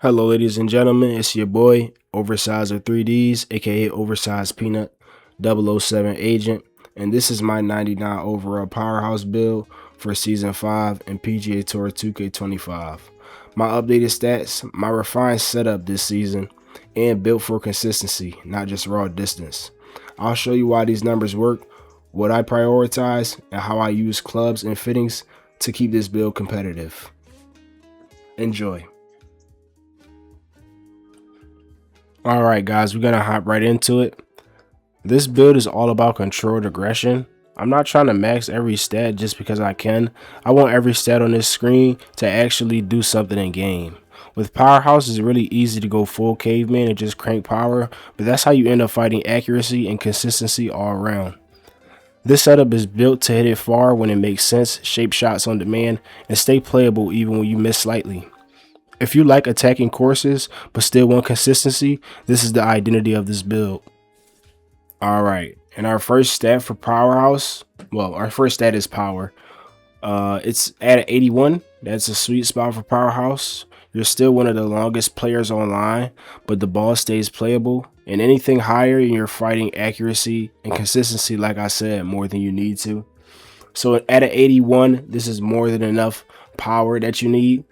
Hello, ladies and gentlemen. It's your boy, Oversized of 3Ds, aka Oversized Peanut 007 Agent, and this is my 99 overall Powerhouse build for Season 5 and PGA Tour 2K25. My updated stats, my refined setup this season, and built for consistency, not just raw distance. I'll show you why these numbers work, what I prioritize, and how I use clubs and fittings to keep this build competitive. Enjoy. Alright guys, we're gonna hop right into it. This build is all about controlled aggression. I'm not trying to max every stat just because I can. I want every stat on this screen to actually do something in game. With Powerhouse, it's really easy to go full caveman and just crank power, but that's how you end up fighting accuracy and consistency all around. This setup is built to hit it far when it makes sense, shape shots on demand, and stay playable even when you miss slightly. If you like attacking courses but still want consistency, this is the identity of this build. Alright, and our first stat for Powerhouse, well, our first stat is power. It's at 81. That's a sweet spot for Powerhouse. You're still one of the longest players online, but the ball stays playable. And anything higher, you're fighting accuracy and consistency, like I said, more than you need to. So at an 81, this is more than enough power that you need,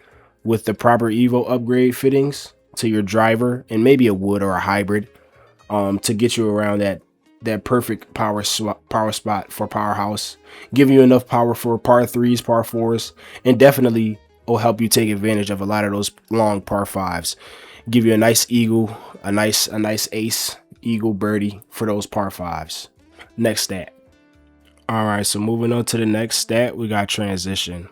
with the proper Evo upgrade fittings to your driver and maybe a wood or a hybrid to get you around that perfect power spot for Powerhouse, giving you enough power for par threes, par fours, and definitely will help you take advantage of a lot of those long par fives. Give you a nice eagle, a nice ace, eagle, birdie for those par fives. Next stat. All right, so moving on to the next stat, we got transition.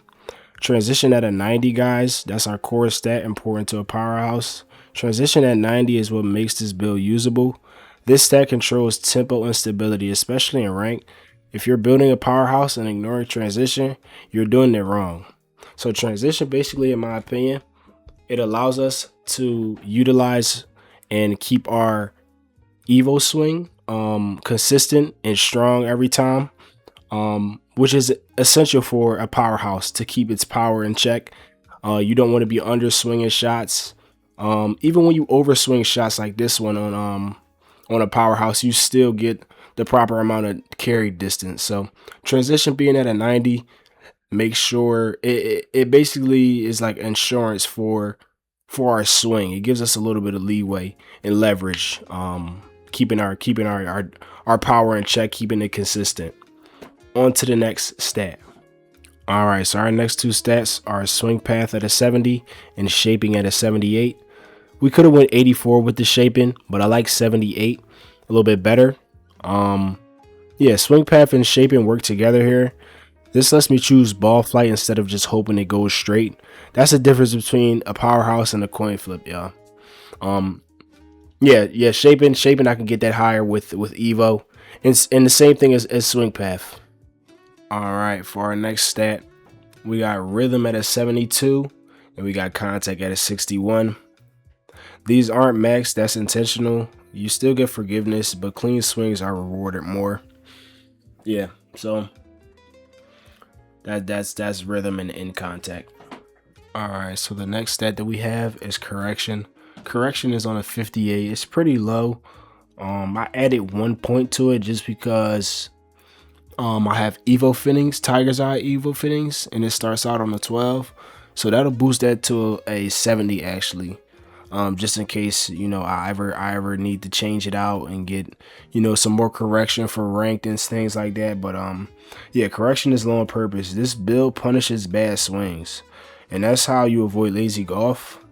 Transition at a 90, guys. That's our core stat important to a Powerhouse. Transition at 90 is what makes this build usable. This stat controls tempo and stability, especially in rank. If you're building a Powerhouse and ignoring transition, you're doing it wrong. So transition, basically, in my opinion, it allows us to utilize and keep our Evo swing consistent and strong every time. Which is essential for a Powerhouse to keep its power in check. You don't want to be under swinging shots. Even when you overswing shots like this one on a Powerhouse, you still get the proper amount of carry distance. So transition being at a 90, make sure it basically is like insurance for our swing. It gives us a little bit of leeway and leverage, keeping our power in check, keeping it consistent. On to the next stat. All right, so our next two stats are swing path at a 70 and shaping at a 78. We could have went 84 with the shaping, but I like 78 a little bit better. Yeah, swing path and shaping work together here. This lets me choose ball flight instead of just hoping it goes straight. That's the difference between a Powerhouse and a coin flip, y'all. Yeah, shaping I can get that higher with Evo, and the same thing as swing path. All right, for our next stat, we got rhythm at a 72 and we got contact at a 61. These aren't maxed, that's intentional. You still get forgiveness, but clean swings are rewarded more. Yeah, so that's rhythm and in contact. All right, so the next stat that we have is correction. Correction is on a 58. It's pretty low. I added 1 point to it just because I have Evo fittings, Tiger's Eye Evo fittings, and it starts out on a 12. So that'll boost that to a 70 actually. Just in case, I ever need to change it out and get, some more correction for ranked and things like that. But yeah, correction is low on purpose. This build punishes bad swings, and that's how you avoid lazy golf.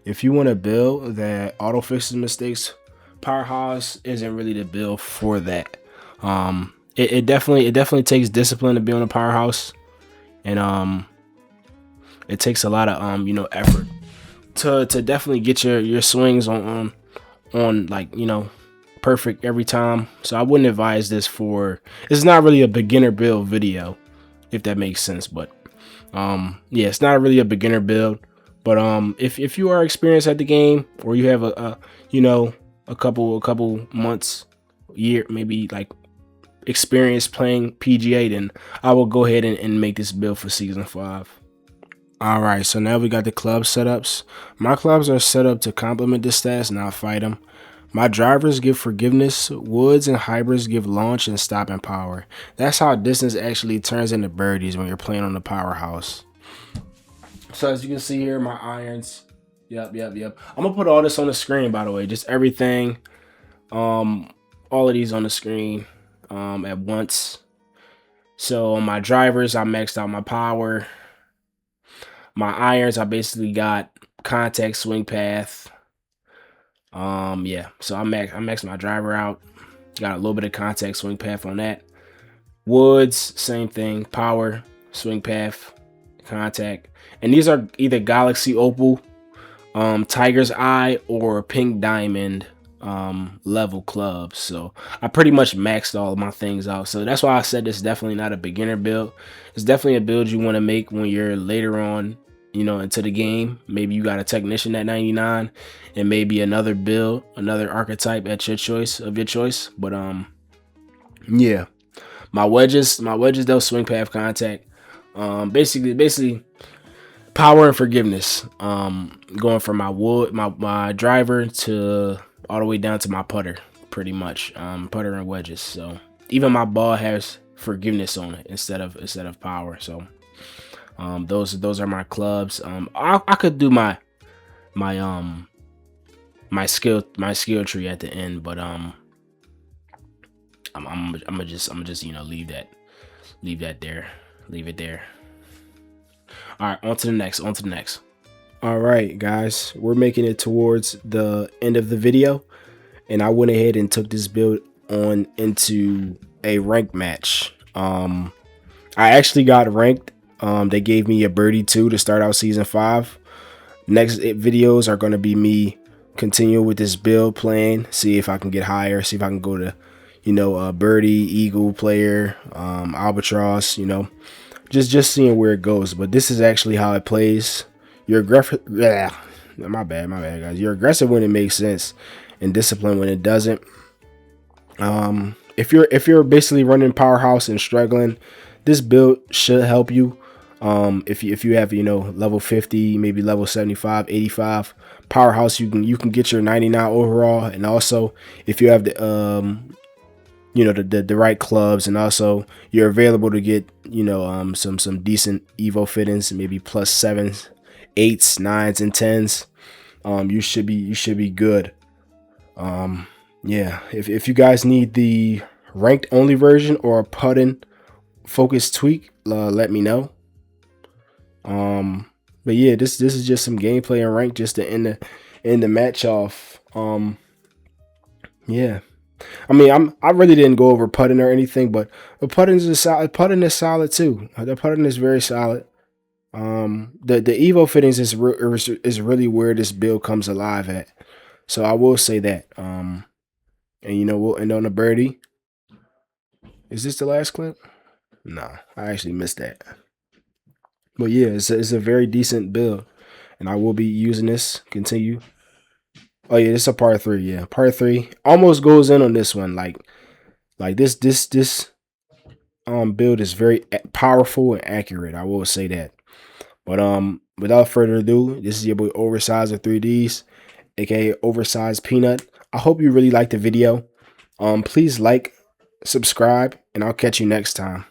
If you want to build that auto fixes mistakes, Powerhouse isn't really the build for that. It definitely takes discipline to be on a Powerhouse, and it takes a lot of effort to definitely get your swings on like perfect every time. So I wouldn't advise this for. It's not really a beginner build video, if that makes sense. But yeah, it's not really a beginner build. But if you are experienced at the game, or you have a couple months, year, maybe like experience playing PGA, then I will go ahead and make this build for season 5. All right, so now we got the club setups. My clubs are set up to complement the stats, not fight them. My drivers give forgiveness, woods and hybrids give launch and stopping power. That's how distance actually turns into birdies when you're playing on the Powerhouse. So as you can see here, my irons. Yep. I'm gonna put all this on the screen, by the way, just everything. All of these on the screen at once. So on my drivers, I maxed out my power. My irons, I basically got contact, swing path. Yeah. So I maxed my driver out. Got a little bit of contact, swing path on that. Woods, same thing. Power, swing path, contact. And these are either Galaxy Opal, Tiger's Eye, or Pink Diamond level clubs. So I pretty much maxed all of my things out. So that's why I said this is definitely not a beginner build. It's definitely a build you want to make when you're later on, you know, into the game. Maybe you got a technician at 99 and maybe another build, another archetype at your choice But yeah. My wedges, they'll swing path, contact. Basically power and forgiveness. Going from my driver to all the way down to my putter, pretty much. Putter and wedges. So even my ball has forgiveness on it instead of power. So those are my clubs. I could do my skill tree at the end, but I'm gonna just you know leave it there. All right, on to the next. All right, guys, we're making it towards the end of the video, and I went ahead and took this build on into a ranked match. I actually got ranked. They gave me a birdie 2 to start out season 5. Next videos are going to be me continue with this build plan, see if I can get higher, see if I can go to, you know, a birdie, eagle player, albatross, you know, just seeing where it goes. But this is actually how it plays. You're aggressive. Yeah, my bad, guys. You're aggressive when it makes sense, and disciplined when it doesn't. If you're basically running Powerhouse and struggling, this build should help you. If you have, you know, level 50, maybe level 75, 85 Powerhouse, you can get your 99 overall. And also if you have the you know, the right clubs, and also you're available to get, you know, some decent Evo fittings, maybe plus 7s, 8s, 9s, and 10s. You should be good. Yeah, if you guys need the ranked only version or a putting focus tweak, let me know. But yeah, this is just some gameplay and rank just to end the match off. Yeah, I mean, I really didn't go over putting or anything, but the putting is solid too. The putting is very solid. The Evo fittings is really where this build comes alive at. So I will say that. And you know, we'll end on a birdie. Is this the last clip? No, I actually missed that. But yeah, it's a very decent build, and I will be using this. Continue. Oh yeah, it's a par 3. Yeah, par 3 almost goes in on this one. Like this build is very powerful and accurate. I will say that. But without further ado, this is your boy Oversized of 3Ds, aka Oversized Peanut. I hope you really liked the video. Please like, subscribe, and I'll catch you next time.